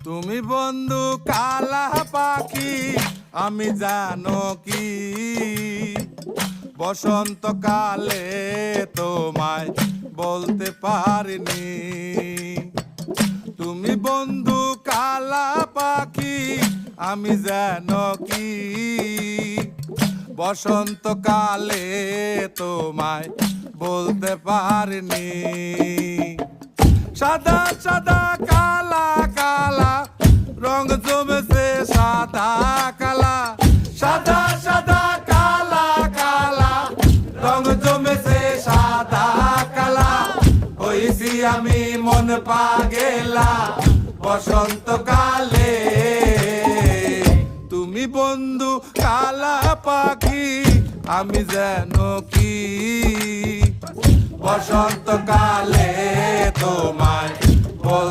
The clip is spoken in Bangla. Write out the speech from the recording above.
তুমি বন্ধু কালা পাখি, আমি জানো কি বসন্তকালে তোমায় বলতে পারিনি। তুমি বন্ধু কালা পাখি, আমি জানো কি বসন্তকালে তোমায় বলতে পারিনি। সাদা সাদা কালা কালা রং জমেছে সাদা কালা, সাদা সাদা কালা কালা রং জমেছে সাদা কালা। হইছি আমি মন পাগেলা বসন্তকালে। তুমি বন্ধু কালা পাখি, আমি যেন কি বসন্তকালে তোমায় বল